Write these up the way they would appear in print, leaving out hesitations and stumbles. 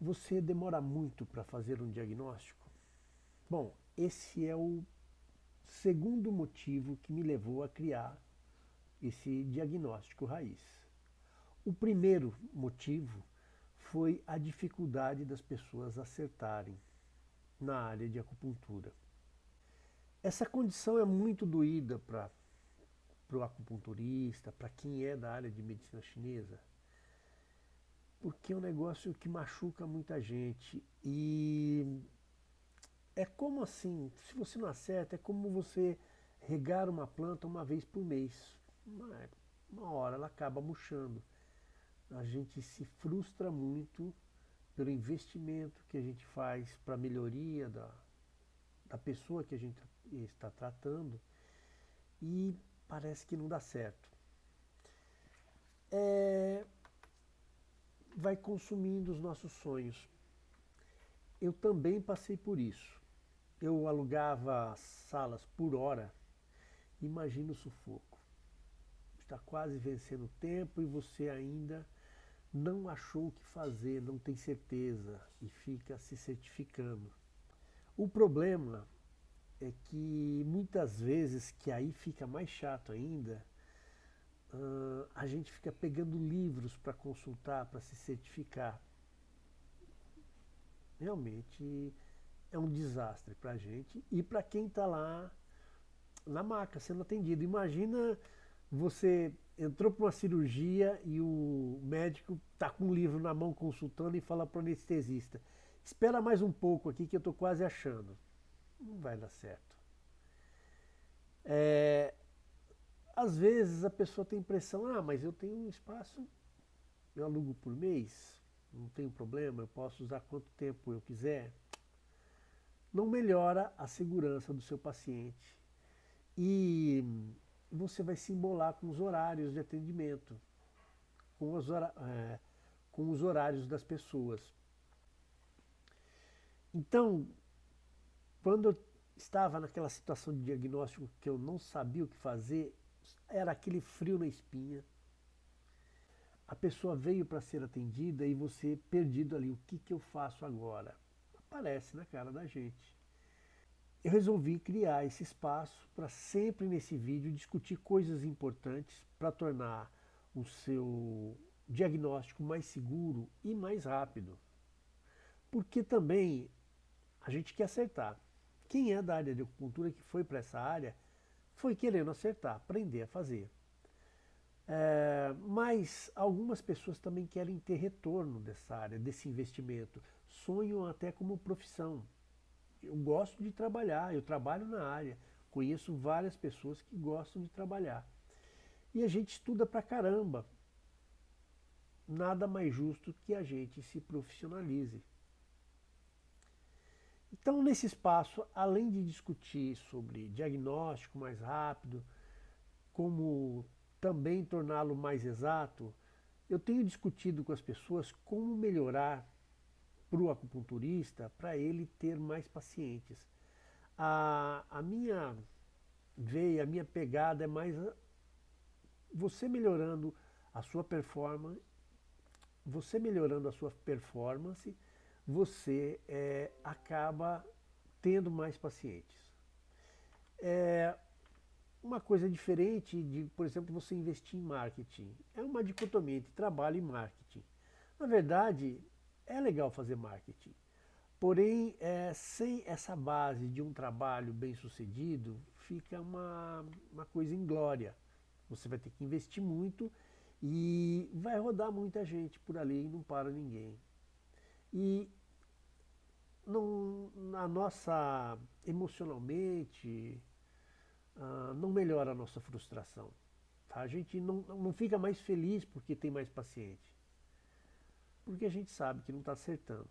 Você demora muito para fazer um diagnóstico? Bom, esse é o segundo motivo que me levou a criar esse diagnóstico raiz. O primeiro motivo foi a dificuldade das pessoas acertarem na área de acupuntura. Essa condição é muito doída para o acupunturista, para quem é da área de medicina chinesa, porque é um negócio que machuca muita gente. E é como assim, se você não acerta, é como você regar uma planta uma vez por mês. Uma hora ela acaba murchando. A gente se frustra muito pelo investimento que a gente faz para a melhoria da pessoa que a gente está tratando e parece que não dá certo. Vai consumindo os nossos sonhos. Eu também passei por isso. Eu alugava salas por hora. Imagina o sufoco. Está quase vencendo o tempo e você ainda não achou o que fazer, não tem certeza e fica se certificando. O problema é que muitas vezes, que aí fica mais chato ainda, a gente fica pegando livros para consultar, para se certificar. Realmente é um desastre para a gente e para quem está lá na maca sendo atendido. Imagina você entrou para uma cirurgia e o médico está com um livro na mão consultando e fala para o anestesista: espera mais um pouco aqui que eu estou quase achando. Não vai dar certo. É, às vezes a pessoa tem a impressão: mas eu tenho um espaço, eu alugo por mês, não tem problema, eu posso usar quanto tempo eu quiser. Não melhora a segurança do seu paciente. E você vai se embolar com os horários de atendimento, com com os horários das pessoas. Então, quando eu estava naquela situação de diagnóstico que eu não sabia o que fazer, era aquele frio na espinha. A pessoa veio para ser atendida e você perdido ali, o que eu faço agora? Aparece na cara da gente. Eu resolvi criar esse espaço para sempre nesse vídeo discutir coisas importantes para tornar o seu diagnóstico mais seguro e mais rápido. Porque também a gente quer acertar. Quem é da área de acupuntura que foi para essa área foi querendo acertar, aprender a fazer. Mas algumas pessoas também querem ter retorno dessa área, desse investimento. Sonham até como profissão. Eu gosto de trabalhar, eu trabalho na área. Conheço várias pessoas que gostam de trabalhar. E a gente estuda pra caramba. Nada mais justo que a gente se profissionalize. Então, nesse espaço, além de discutir sobre diagnóstico mais rápido, como também torná-lo mais exato, eu tenho discutido com as pessoas como melhorar para o acupunturista, para ele ter mais pacientes. A minha veia, a minha pegada é mais você melhorando a sua performance, você acaba tendo mais pacientes. É uma coisa diferente de, por exemplo, você investir em marketing. É uma dicotomia entre trabalho e marketing. Na verdade, é legal fazer marketing. Porém, sem essa base de um trabalho bem sucedido, fica uma coisa inglória. Você vai ter que investir muito e vai rodar muita gente por ali e não para ninguém. E não, a nossa, emocionalmente, não melhora a nossa frustração. Tá? A gente não fica mais feliz porque tem mais paciente. Porque a gente sabe que não está acertando.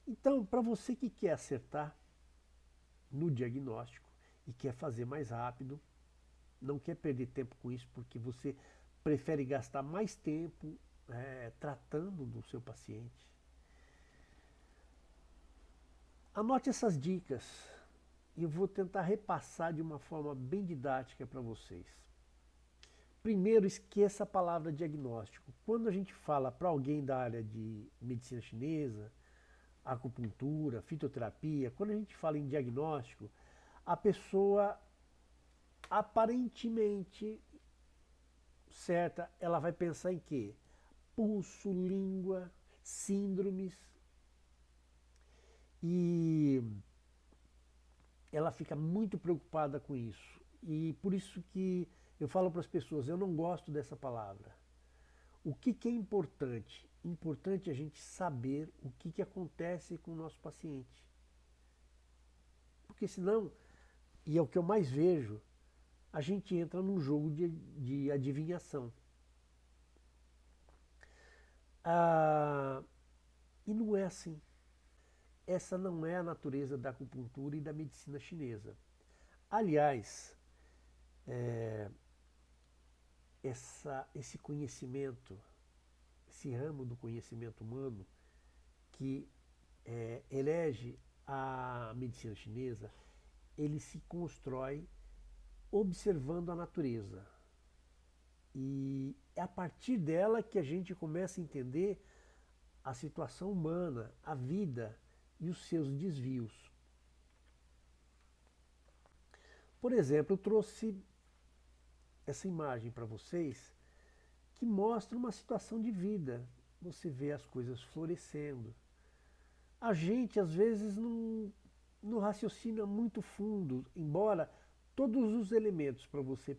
Então, para você que quer acertar no diagnóstico e quer fazer mais rápido, não quer perder tempo com isso porque você prefere gastar mais tempo tratando do seu paciente, anote essas dicas e eu vou tentar repassar de uma forma bem didática para vocês. Primeiro, esqueça a palavra diagnóstico. Quando a gente fala para alguém da área de medicina chinesa, acupuntura, fitoterapia, quando a gente fala em diagnóstico, a pessoa aparentemente certa, ela vai pensar em quê? Pulso, língua, síndromes. E ela fica muito preocupada com isso. E por isso que eu falo para as pessoas, eu não gosto dessa palavra. O que é importante? Importante é a gente saber o que acontece com o nosso paciente. Porque senão, e é o que eu mais vejo, a gente entra num jogo de adivinhação. E não é assim. Essa não é a natureza da acupuntura e da medicina chinesa. Aliás, esse conhecimento, esse ramo do conhecimento humano que elege a medicina chinesa, ele se constrói observando a natureza. E é a partir dela que a gente começa a entender a situação humana, a vida e os seus desvios. Por exemplo, eu trouxe essa imagem para vocês que mostra uma situação de vida. Você vê as coisas florescendo. A gente às vezes não raciocina muito fundo, embora todos os elementos para você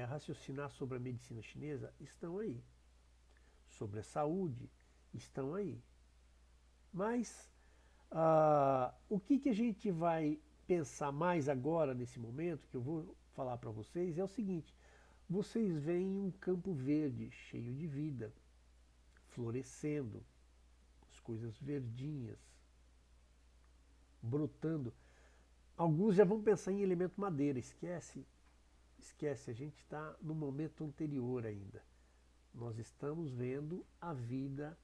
raciocinar sobre a medicina chinesa estão aí. Sobre a saúde estão aí. Mas o que a gente vai pensar mais agora, nesse momento, que eu vou falar para vocês, é o seguinte: vocês veem um campo verde, cheio de vida, florescendo, as coisas verdinhas, brotando. Alguns já vão pensar em elemento madeira, esquece, a gente está no momento anterior ainda. Nós estamos vendo a vida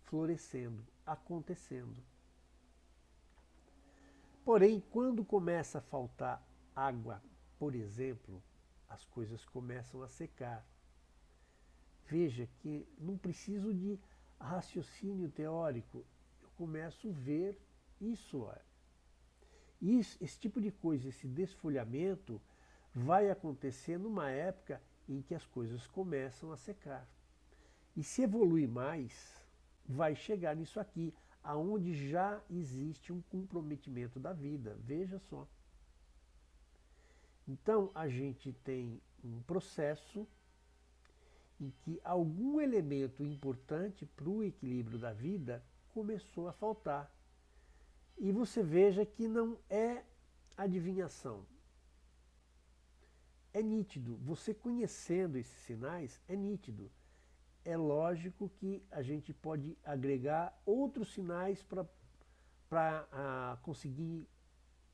florescendo, acontecendo. Porém, quando começa a faltar água, por exemplo, as coisas começam a secar. Veja que não preciso de raciocínio teórico, eu começo a ver isso. Esse tipo de coisa, esse desfolhamento, vai acontecer numa época em que as coisas começam a secar. E se evoluir mais, vai chegar nisso aqui, aonde já existe um comprometimento da vida. Veja só. Então a gente tem um processo em que algum elemento importante para o equilíbrio da vida começou a faltar. E você veja que não é adivinhação. É nítido. Você conhecendo esses sinais, é nítido. É lógico que a gente pode agregar outros sinais para conseguir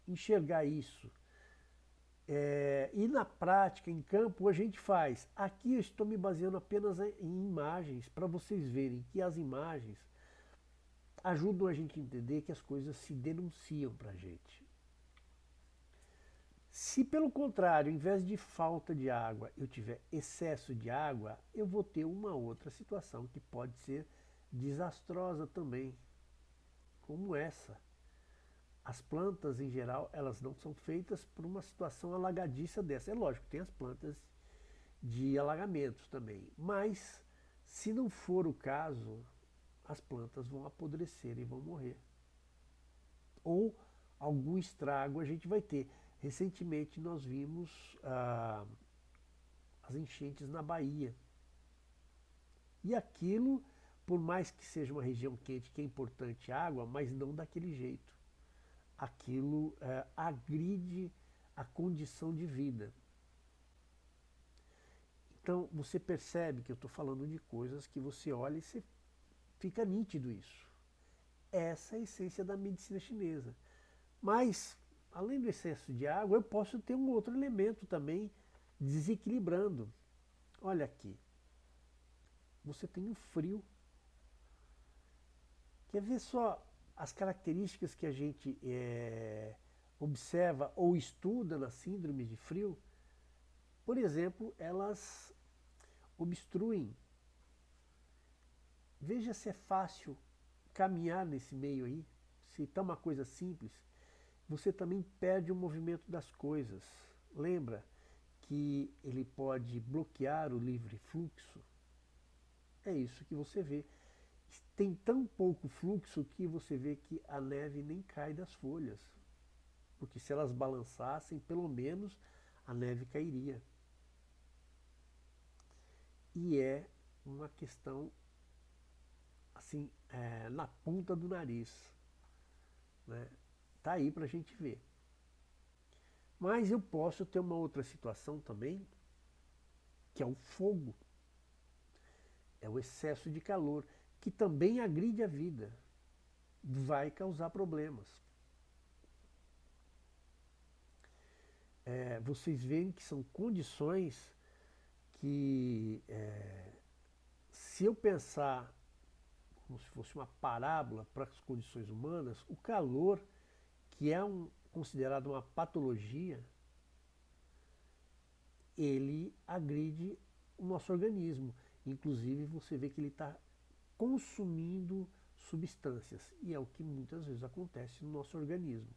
enxergar isso. E na prática, em campo, a gente faz. Aqui eu estou me baseando apenas em imagens, para vocês verem que as imagens ajudam a gente a entender que as coisas se denunciam para a gente. Se pelo contrário, em vez de falta de água, eu tiver excesso de água, eu vou ter uma outra situação que pode ser desastrosa também, como essa. As plantas, em geral, elas não são feitas por uma situação alagadiça dessa. É lógico, tem as plantas de alagamentos também, mas se não for o caso, as plantas vão apodrecer e vão morrer. Ou algum estrago a gente vai ter. Recentemente nós vimos as enchentes na Bahia. E aquilo, por mais que seja uma região quente, que é importante água, mas não daquele jeito. Aquilo agride a condição de vida. Então você percebe que eu estou falando de coisas que você olha e você fica nítido isso. Essa é a essência da medicina chinesa. Mas, além do excesso de água, eu posso ter um outro elemento também desequilibrando. Olha aqui. Você tem o frio. Quer ver só as características que a gente observa ou estuda nas síndromes de frio? Por exemplo, elas obstruem. Veja se é fácil caminhar nesse meio aí. Se está uma coisa simples, você também perde o movimento das coisas. Lembra que ele pode bloquear o livre fluxo? É isso que você vê. Tem tão pouco fluxo que você vê que a neve nem cai das folhas. Porque se elas balançassem, pelo menos a neve cairia. E é uma questão assim, na ponta do nariz. Né? Tá aí para a gente ver. Mas eu posso ter uma outra situação também, que é o fogo. É o excesso de calor, que também agride a vida. Vai causar problemas. Vocês veem que são condições que, se eu pensar como se fosse uma parábola para as condições humanas, o calor, que é considerado uma patologia, ele agride o nosso organismo. Inclusive, você vê que ele está consumindo substâncias, e é o que muitas vezes acontece no nosso organismo.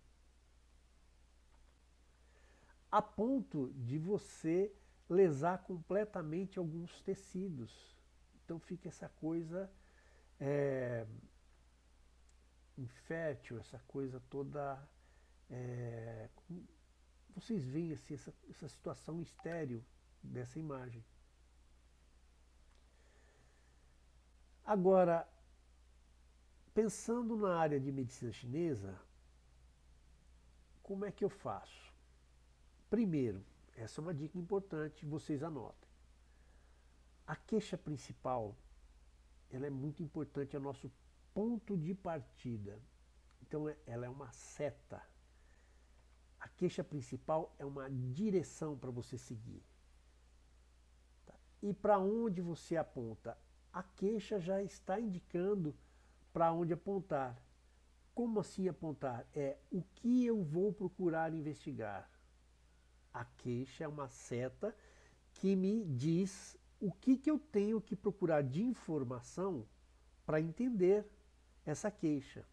A ponto de você lesar completamente alguns tecidos. Então fica essa coisa infértil, essa coisa toda. Vocês veem assim, essa situação estéril dessa imagem. Agora, pensando na área de medicina chinesa, como é que eu faço? Primeiro, essa é uma dica importante, vocês anotem. A queixa principal, ela é muito importante, é o nosso ponto de partida. Então, ela é uma seta. A queixa principal é uma direção para você seguir. Tá? E para onde você aponta? A queixa já está indicando para onde apontar. Como assim apontar? É o que eu vou procurar investigar. A queixa é uma seta que me diz o que eu tenho que procurar de informação para entender essa queixa.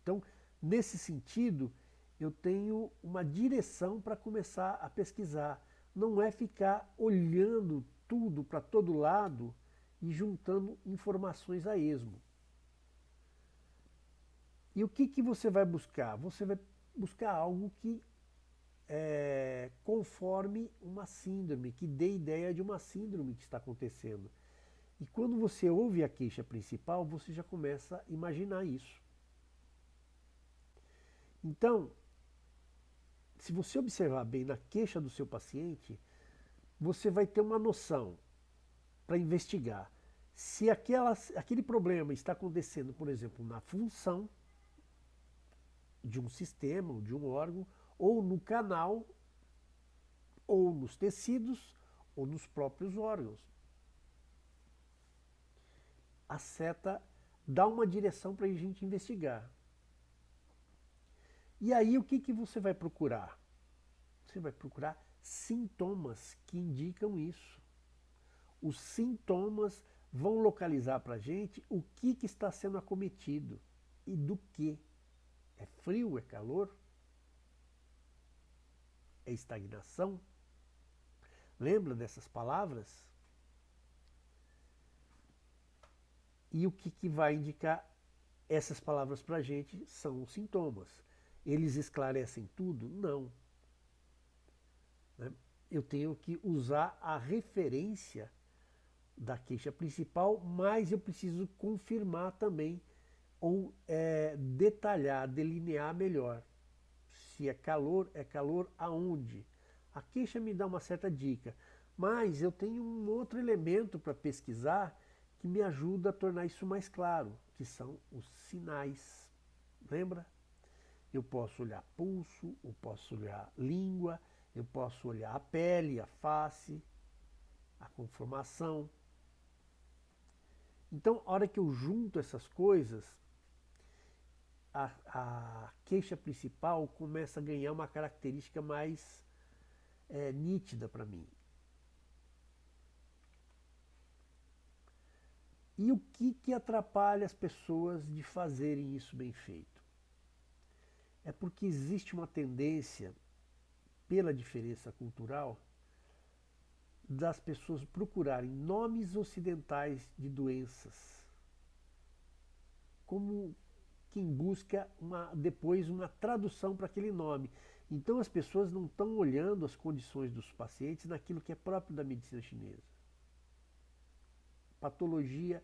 Então, nesse sentido, eu tenho uma direção para começar a pesquisar. Não é ficar olhando tudo para todo lado e juntando informações a esmo. E o que você vai buscar? Você vai buscar algo que conforme uma síndrome, que dê ideia de uma síndrome que está acontecendo. E quando você ouve a queixa principal, você já começa a imaginar isso. Então, se você observar bem na queixa do seu paciente, você vai ter uma noção para investigar se aquele problema está acontecendo, por exemplo, na função de um sistema ou de um órgão, ou no canal, ou nos tecidos, ou nos próprios órgãos. A seta dá uma direção para a gente investigar. E aí o que você vai procurar? Você vai procurar sintomas que indicam isso. Os sintomas vão localizar para a gente o que está sendo acometido e do que. É frio, é calor? É estagnação? Lembra dessas palavras? E o que vai indicar essas palavras para a gente são os sintomas. Eles esclarecem tudo? Não. Eu tenho que usar a referência da queixa principal, mas eu preciso confirmar também ou detalhar, delinear melhor. Se é calor aonde? A queixa me dá uma certa dica, mas eu tenho um outro elemento para pesquisar que me ajuda a tornar isso mais claro, que são os sinais. Lembra? Eu posso olhar pulso, eu posso olhar língua, eu posso olhar a pele, a face, a conformação. Então, a hora que eu junto essas coisas, a queixa principal começa a ganhar uma característica mais nítida para mim. E o que atrapalha as pessoas de fazerem isso bem feito? É porque existe uma tendência, pela diferença cultural, das pessoas procurarem nomes ocidentais de doenças, como quem busca depois uma tradução para aquele nome. Então as pessoas não estão olhando as condições dos pacientes naquilo que é próprio da medicina chinesa. Patologia,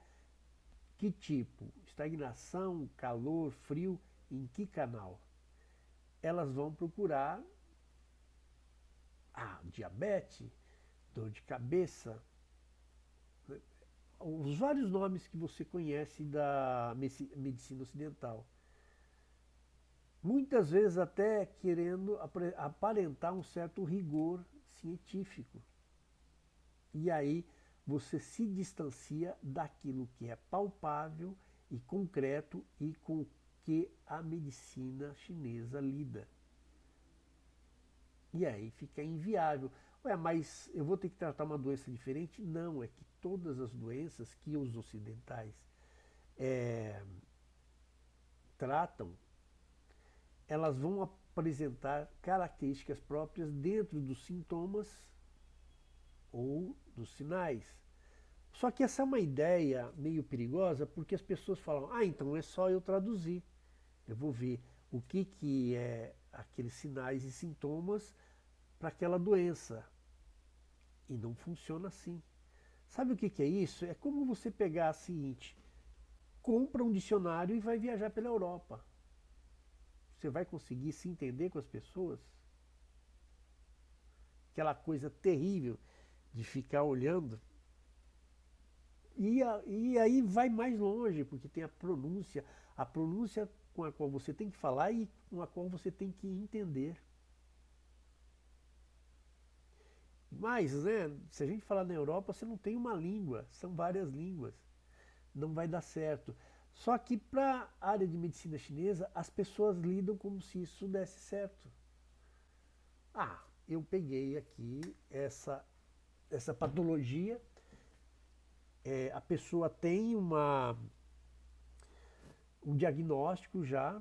que tipo? Estagnação, calor, frio, em que canal? Elas vão procurar diabetes, dor de cabeça, os vários nomes que você conhece da medicina ocidental. Muitas vezes até querendo aparentar um certo rigor científico. E aí você se distancia daquilo que é palpável e concreto e com o que a medicina chinesa lida. E aí fica inviável. Ué, mas eu vou ter que tratar uma doença diferente? Não, é que todas as doenças que os ocidentais tratam, elas vão apresentar características próprias dentro dos sintomas ou dos sinais. Só que essa é uma ideia meio perigosa porque as pessoas falam, então é só eu traduzir. Eu vou ver o que é aqueles sinais e sintomas para aquela doença. E não funciona assim. Sabe o que é isso? É como você pegar o seguinte, compra um dicionário e vai viajar pela Europa. Você vai conseguir se entender com as pessoas? Aquela coisa terrível de ficar olhando. E aí vai mais longe, porque tem a pronúncia com a qual você tem que falar e com a qual você tem que entender. Mas, né, se a gente falar na Europa, você não tem uma língua, são várias línguas. Não vai dar certo. Só que para a área de medicina chinesa, as pessoas lidam como se isso desse certo. Eu peguei aqui essa patologia, a pessoa tem um diagnóstico já,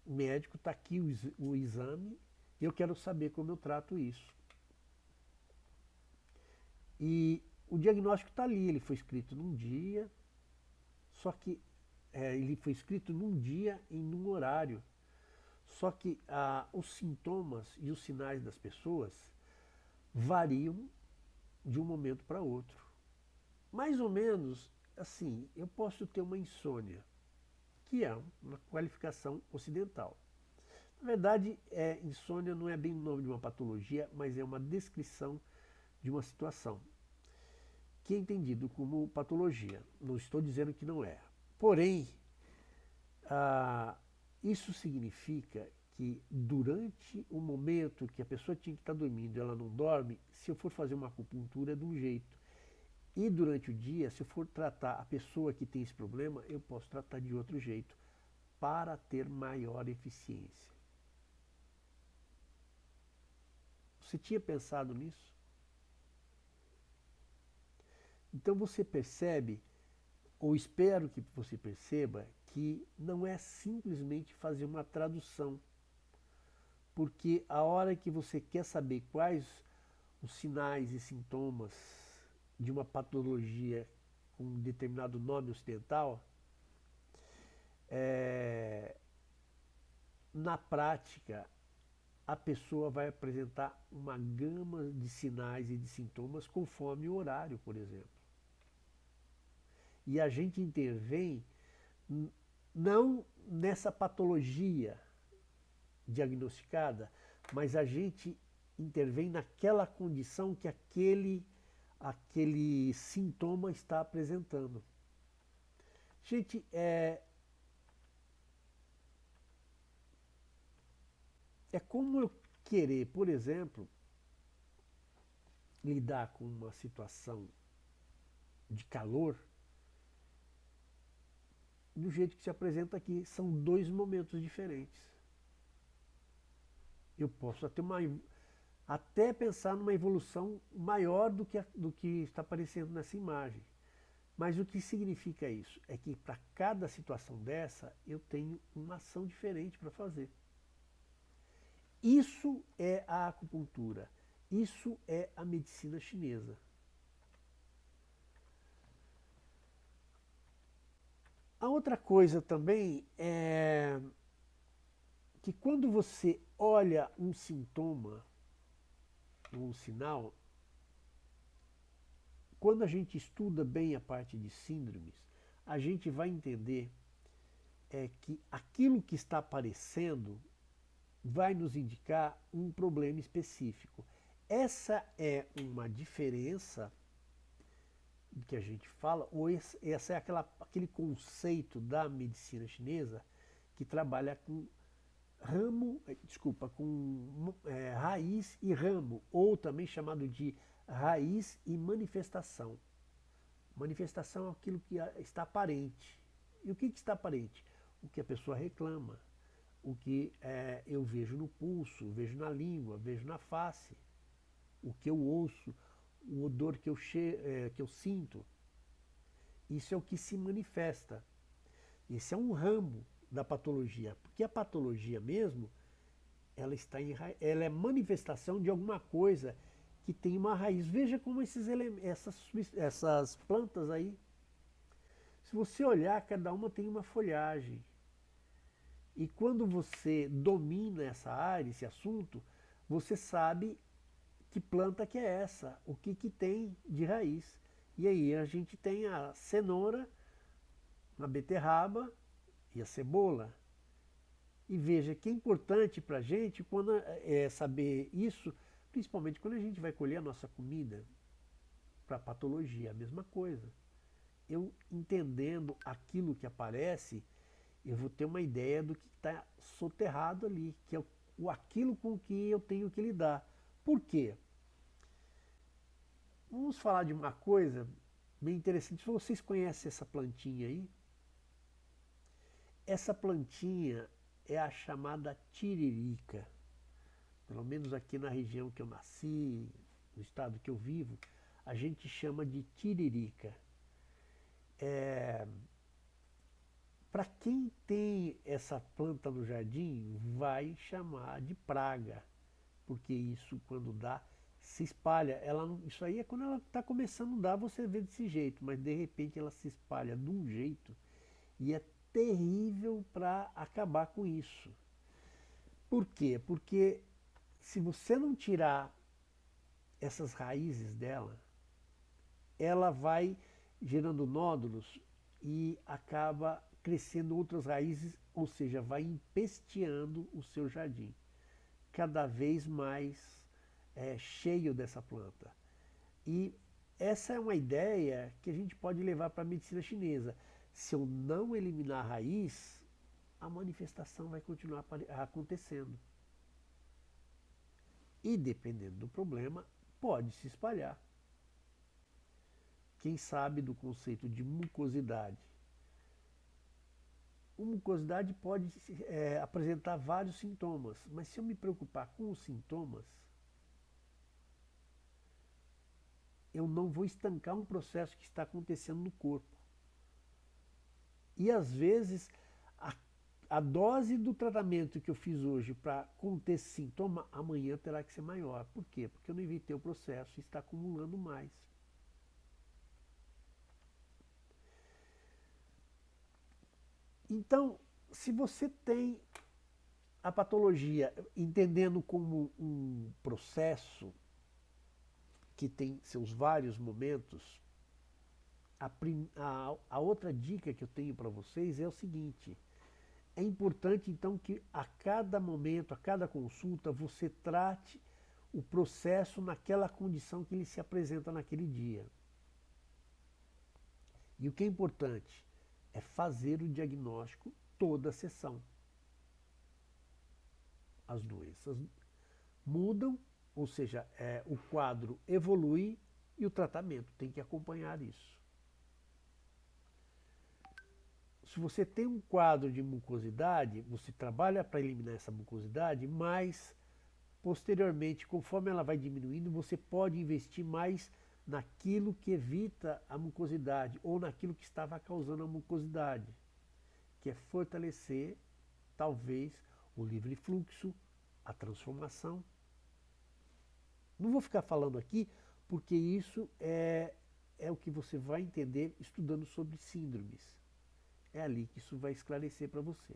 médico, está aqui o exame, eu quero saber como eu trato isso. E o diagnóstico está ali, ele foi escrito num dia, só que ele foi escrito num dia e num horário. Só que os sintomas e os sinais das pessoas variam de um momento para outro. Mais ou menos assim, eu posso ter uma insônia, que é uma qualificação ocidental. Na verdade, insônia não é bem o nome de uma patologia, mas é uma descrição de uma situação, que é entendido como patologia. Não estou dizendo que não é. Porém, isso significa que durante o momento que a pessoa tinha que estar dormindo e ela não dorme, se eu for fazer uma acupuntura é de um jeito. E durante o dia, se eu for tratar a pessoa que tem esse problema, eu posso tratar de outro jeito, para ter maior eficiência. Você tinha pensado nisso? Então você percebe, ou espero que você perceba, que não é simplesmente fazer uma tradução. Porque a hora que você quer saber quais os sinais e sintomas de uma patologia com um determinado nome ocidental, na prática a pessoa vai apresentar uma gama de sinais e de sintomas conforme o horário, por exemplo. E a gente intervém não nessa patologia diagnosticada, mas a gente intervém naquela condição que aquele sintoma está apresentando. Gente, é como eu querer, por exemplo, lidar com uma situação de calor do jeito que se apresenta aqui. São dois momentos diferentes. Eu posso até pensar numa evolução maior do que está aparecendo nessa imagem. Mas o que significa isso? É que para cada situação dessa, eu tenho uma ação diferente para fazer. Isso é a acupuntura. Isso é a medicina chinesa. A outra coisa também é que quando você olha um sintoma, um sinal, quando a gente estuda bem a parte de síndromes, a gente vai entender que aquilo que está aparecendo vai nos indicar um problema específico. Essa é uma diferença que a gente fala, ou essa é aquele conceito da medicina chinesa que trabalha com raiz e ramo, ou também chamado de raiz e manifestação. Manifestação é aquilo que está aparente. E o que está aparente? O que a pessoa reclama, o que eu vejo no pulso, vejo na língua, vejo na face, o que eu ouço, o odor que eu sinto. Isso é o que se manifesta. Esse é um ramo da patologia, porque a patologia mesmo, ela é manifestação de alguma coisa que tem uma raiz. Veja como essas plantas aí, se você olhar, cada uma tem uma folhagem. E quando você domina essa área, esse assunto, você sabe que planta que é essa, o que tem de raiz. E aí a gente tem a cenoura, a beterraba e a cebola. E veja que é importante para a gente saber isso, principalmente quando a gente vai colher a nossa comida para patologia, a mesma coisa. Eu entendendo aquilo que aparece, eu vou ter uma ideia do que está soterrado ali, que é aquilo com que eu tenho que lidar. Por quê? Vamos falar de uma coisa bem interessante. Se vocês conhecem essa plantinha aí, essa plantinha é a chamada tiririca. Pelo menos aqui na região que eu nasci, no estado que eu vivo, a gente chama de tiririca. Para quem tem essa planta no jardim, vai chamar de praga, porque isso quando dá, se espalha. Isso aí é quando ela está começando a dar, você vê desse jeito, mas de repente ela se espalha de um jeito e é terrível para acabar com isso. Por quê? Porque se você não tirar essas raízes dela, ela vai gerando nódulos e acaba crescendo outras raízes, ou seja, vai empesteando o seu jardim, cada vez mais cheio dessa planta. E essa é uma ideia que a gente pode levar para a medicina chinesa. Se eu não eliminar a raiz, a manifestação vai continuar acontecendo. E dependendo do problema, pode se espalhar. Quem sabe do conceito de mucosidade? A mucosidade pode apresentar vários sintomas, mas se eu me preocupar com os sintomas, eu não vou estancar um processo que está acontecendo no corpo. E às vezes a dose do tratamento que eu fiz hoje para conter esse sintoma, amanhã terá que ser maior. Por quê? Porque eu não evitei o processo e está acumulando mais. Então, se você tem a patologia entendendo como um processo que tem seus vários momentos, a outra dica que eu tenho para vocês é o seguinte: é importante então que a cada momento, a cada consulta, você trate o processo naquela condição que ele se apresenta naquele dia. E o que é importante é fazer o diagnóstico toda a sessão. As doenças mudam, ou seja, o quadro evolui e o tratamento tem que acompanhar isso. Se você tem um quadro de mucosidade, você trabalha para eliminar essa mucosidade, mas posteriormente, conforme ela vai diminuindo, você pode investir mais naquilo que evita a mucosidade ou naquilo que estava causando a mucosidade, que é fortalecer, talvez, o livre fluxo, a transformação. Não vou ficar falando aqui, porque isso é o que você vai entender estudando sobre síndromes. É ali que isso vai esclarecer para você.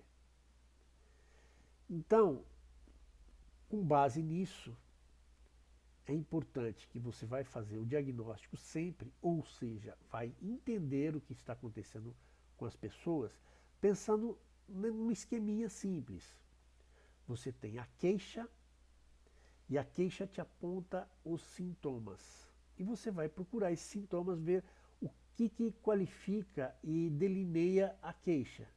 Então, com base nisso, é importante que você vai fazer o diagnóstico sempre, ou seja, vai entender o que está acontecendo com as pessoas, pensando num esqueminha simples. Você tem a queixa, e a queixa te aponta os sintomas. E você vai procurar esses sintomas, ver o que qualifica e delineia a queixa.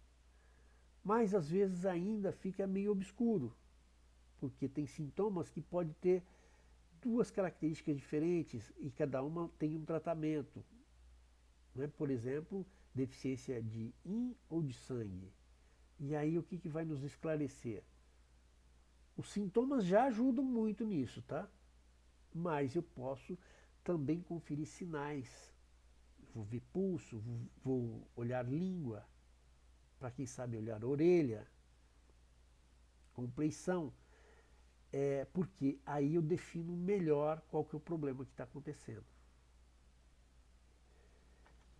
Mas às vezes ainda fica meio obscuro, porque tem sintomas que podem ter duas características diferentes e cada uma tem um tratamento. Né? Por exemplo, deficiência de yin ou de sangue. E aí o que vai nos esclarecer? Os sintomas já ajudam muito nisso, tá? Mas eu posso também conferir sinais. Vou ver pulso, vou olhar língua, para quem sabe olhar orelha, compleição, porque aí eu defino melhor qual que é o problema que está acontecendo.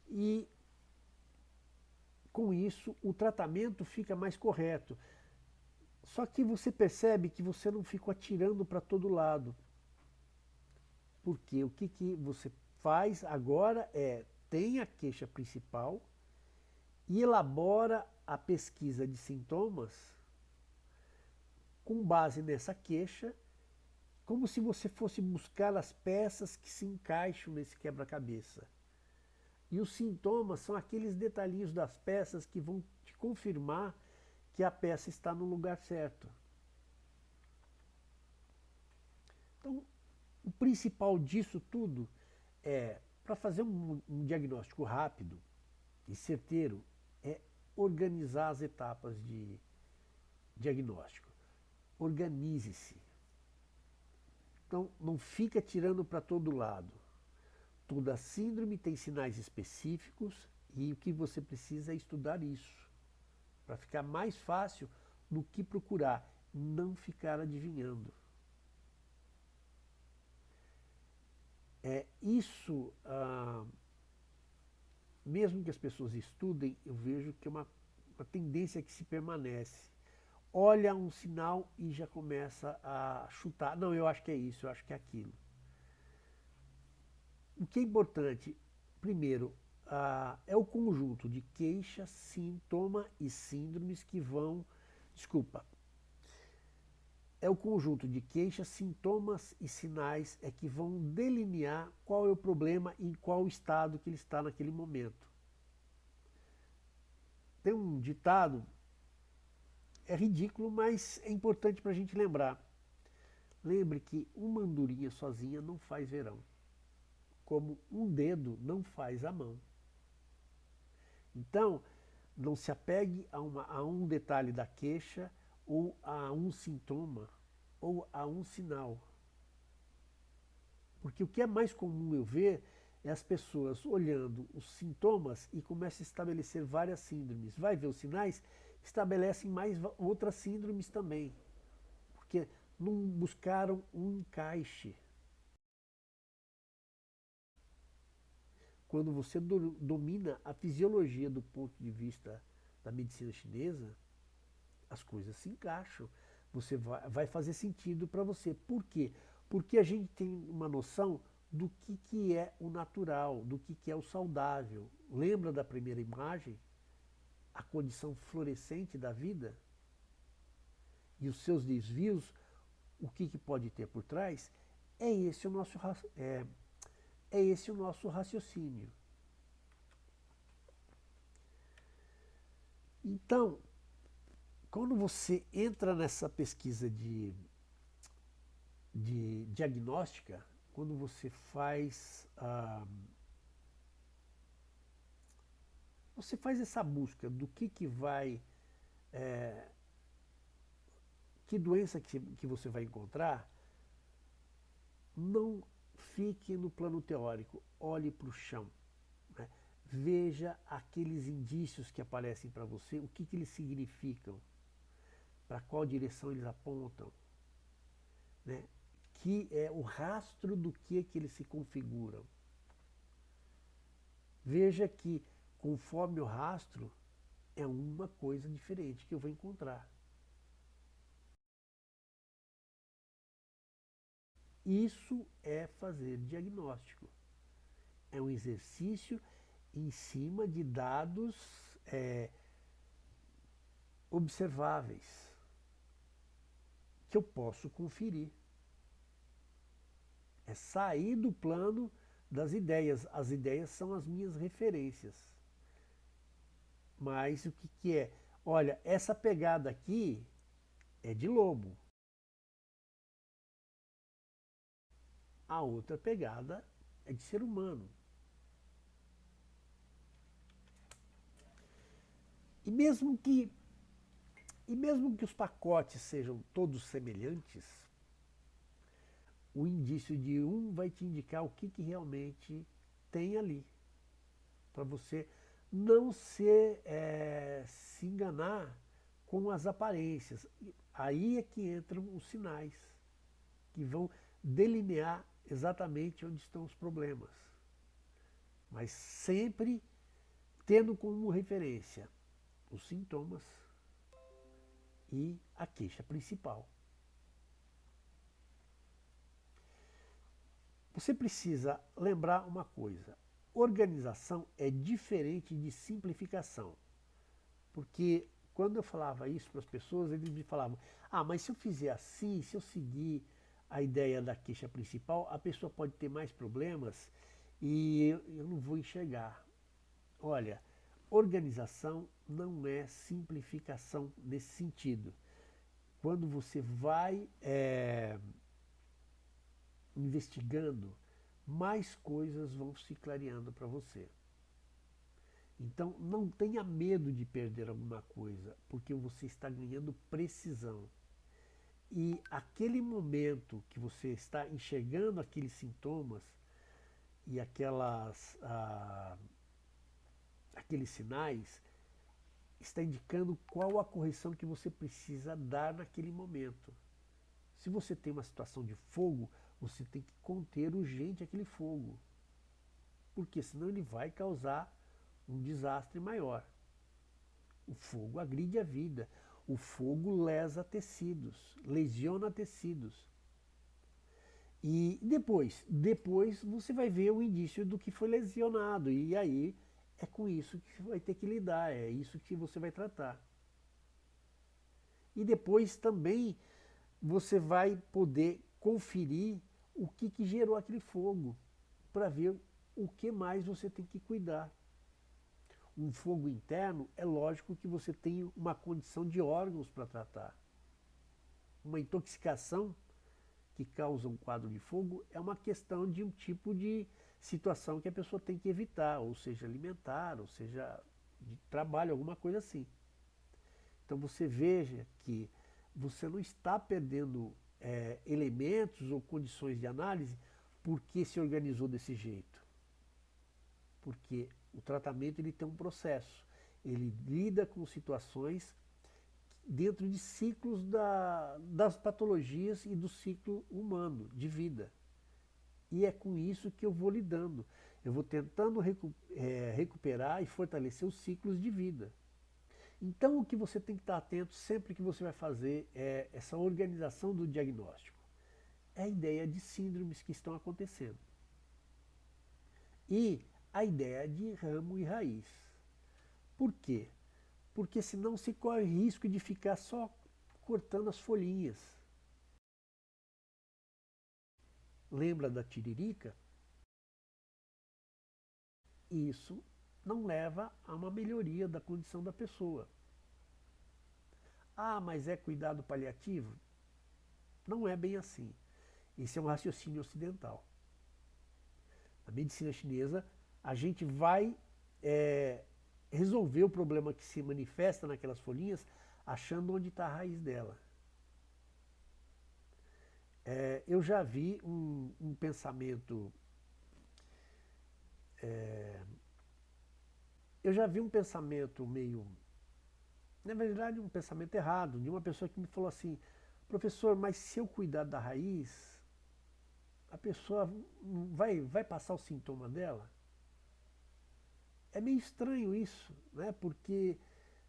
E com isso o tratamento fica mais correto. Só que você percebe que você não fica atirando para todo lado. Porque o que você faz agora tem a queixa principal e elabora a pesquisa de sintomas com base nessa queixa, como se você fosse buscar as peças que se encaixam nesse quebra-cabeça. E os sintomas são aqueles detalhinhos das peças que vão te confirmar que a peça está no lugar certo. Então, o principal disso tudo para fazer um diagnóstico rápido e certeiro, é organizar as etapas de diagnóstico. Organize-se. Então, não fica tirando para todo lado. Toda síndrome tem sinais específicos e o que você precisa é estudar isso, para ficar mais fácil no que procurar, não ficar adivinhando. Isso, mesmo que as pessoas estudem, eu vejo que é uma tendência que se permanece. Olha um sinal e já começa a chutar. Não, eu acho que é isso, eu acho que é aquilo. O que é importante, primeiro, é o conjunto de queixa, sintoma e síndromes que vão... Desculpa. É o conjunto de queixas, sintomas e sinais que vão delinear qual é o problema e em qual estado que ele está naquele momento. Tem um ditado, é ridículo, mas é importante para a gente lembrar. Lembre que uma andorinha sozinha não faz verão, como um dedo não faz a mão. Então, não se apegue a um detalhe da queixa, ou a um sintoma, ou a um sinal. Porque o que é mais comum eu ver é as pessoas olhando os sintomas e começam a estabelecer várias síndromes. Vai ver os sinais, estabelecem mais outras síndromes também. Porque não buscaram um encaixe. Quando você domina a fisiologia do ponto de vista da medicina chinesa, as coisas se encaixam. Você vai fazer sentido para você. Por quê? Porque a gente tem uma noção do que é o natural, do que é o saudável. Lembra da primeira imagem? A condição florescente da vida? E os seus desvios, o que pode ter por trás? É esse o nosso raciocínio. Então, quando você entra nessa pesquisa de diagnóstica, quando você faz essa busca do que vai, que doença que você vai encontrar, não fique no plano teórico, olhe para o chão. Né? Veja aqueles indícios que aparecem para você, o que eles significam, para qual direção eles apontam, né? Que é o rastro do que eles se configuram. Veja que, conforme o rastro, é uma coisa diferente que eu vou encontrar. Isso é fazer diagnóstico. É um exercício em cima de dados observáveis que eu posso conferir. É sair do plano das ideias. As ideias são as minhas referências. Mas o que é? Olha, essa pegada aqui é de lobo. A outra pegada é de ser humano. E mesmo que, os pacotes sejam todos semelhantes, o indício de um vai te indicar o que realmente tem ali. Para você não se enganar com as aparências. Aí é que entram os sinais, que vão delinear exatamente onde estão os problemas. Mas sempre tendo como referência os sintomas e a queixa principal. Você precisa lembrar uma coisa: organização é diferente de simplificação. Porque quando eu falava isso para as pessoas, eles me falavam: ah, mas se eu fizer assim, se eu seguir a ideia da queixa principal, a pessoa pode ter mais problemas e eu não vou enxergar. Olha, organização não é simplificação nesse sentido. Quando você vai investigando, mais coisas vão se clareando para você. Então, não tenha medo de perder alguma coisa, porque você está ganhando precisão. E aquele momento que você está enxergando aqueles sintomas e aqueles sinais, está indicando qual a correção que você precisa dar naquele momento. Se você tem uma situação de fogo, você tem que conter urgente aquele fogo, porque senão ele vai causar um desastre maior. O fogo agride a vida, o fogo lesa tecidos, lesiona tecidos. E depois você vai ver o indício do que foi lesionado, e aí é com isso que você vai ter que lidar, é isso que você vai tratar. E depois também você vai poder conferir o que gerou aquele fogo, para ver o que mais você tem que cuidar. Um fogo interno, é lógico que você tem uma condição de órgãos para tratar. Uma intoxicação que causa um quadro de fogo é uma questão de um tipo de situação que a pessoa tem que evitar, ou seja, alimentar, ou seja, de trabalho, alguma coisa assim. Então você veja que você não está perdendo elementos ou condições de análise porque se organizou desse jeito. Porque o tratamento ele tem um processo. Ele lida com situações dentro de ciclos das patologias e do ciclo humano de vida. E é com isso que eu vou lidando. Eu vou tentando recuperar e fortalecer os ciclos de vida. Então o que você tem que estar atento sempre que você vai fazer essa organização do diagnóstico é a ideia de síndromes que estão acontecendo. E a ideia de ramo e raiz. Por quê? Porque senão se corre risco de ficar só cortando as folhinhas. Lembra da tiririca? Isso não leva a uma melhoria da condição da pessoa. Ah, mas é cuidado paliativo? Não é bem assim. Esse é um raciocínio ocidental. Na medicina chinesa, a gente vai resolver o problema que se manifesta naquelas folhinhas achando onde está a raiz dela. Eu já vi um pensamento, eu já vi um pensamento meio, na verdade um pensamento errado, de uma pessoa que me falou assim, professor, mas se eu cuidar da raiz, a pessoa vai passar o sintoma dela? É meio estranho isso, né? Porque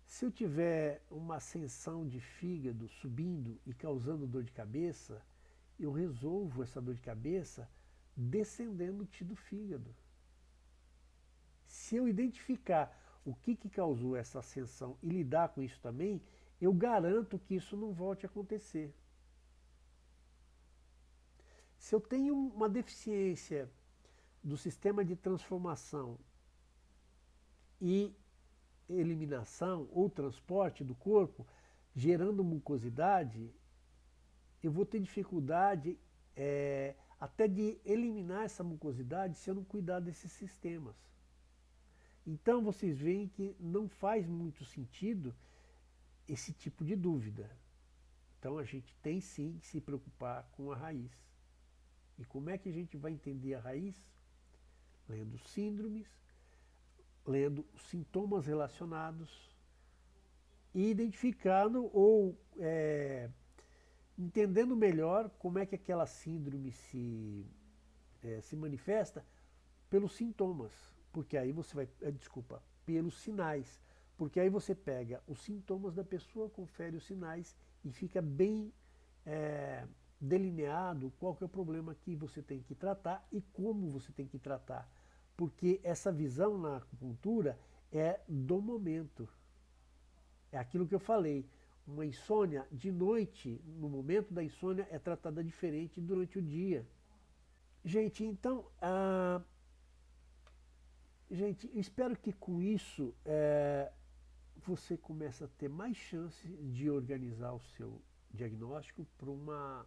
se eu tiver uma ascensão de fígado subindo e causando dor de cabeça, eu resolvo essa dor de cabeça descendendo do fígado. Se eu identificar o que causou essa ascensão e lidar com isso também, eu garanto que isso não volte a acontecer. Se eu tenho uma deficiência do sistema de transformação e eliminação ou transporte do corpo, gerando mucosidade, eu vou ter dificuldade até de eliminar essa mucosidade se eu não cuidar desses sistemas. Então vocês veem que não faz muito sentido esse tipo de dúvida. Então a gente tem sim que se preocupar com a raiz. E como é que a gente vai entender a raiz? Lendo síndromes, lendo sintomas relacionados e identificando ou entendendo melhor como é que aquela síndrome se manifesta pelos sintomas, porque aí você vai, pelos sinais, porque aí você pega os sintomas da pessoa, confere os sinais e fica bem delineado qual que é o problema que você tem que tratar e como você tem que tratar, porque essa visão na acupuntura é do momento. É aquilo que eu falei, uma insônia de noite, no momento da insônia, é tratada diferente durante o dia. Gente, então, gente, espero que com isso você comece a ter mais chance de organizar o seu diagnóstico para uma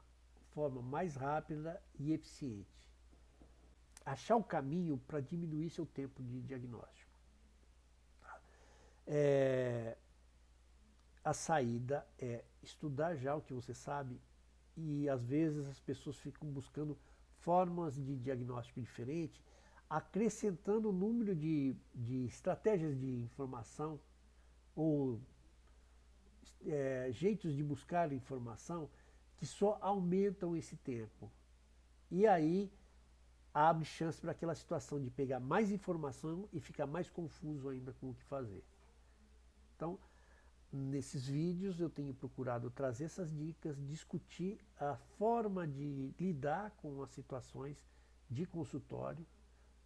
forma mais rápida e eficiente. Achar o caminho para diminuir seu tempo de diagnóstico. A saída é estudar já o que você sabe e às vezes as pessoas ficam buscando formas de diagnóstico diferente, acrescentando o número de estratégias de informação ou jeitos de buscar informação que só aumentam esse tempo. E aí abre chance para aquela situação de pegar mais informação e ficar mais confuso ainda com o que fazer. Então, nesses vídeos eu tenho procurado trazer essas dicas, discutir a forma de lidar com as situações de consultório,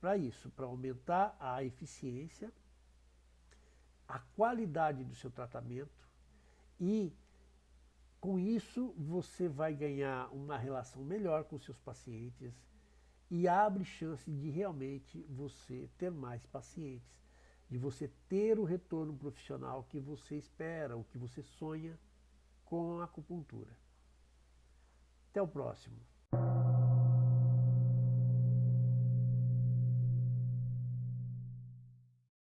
para isso, para aumentar a eficiência, a qualidade do seu tratamento e com isso você vai ganhar uma relação melhor com seus pacientes e abre chance de realmente você ter mais pacientes, de você ter o retorno profissional que você espera, o que você sonha com a acupuntura. Até o próximo.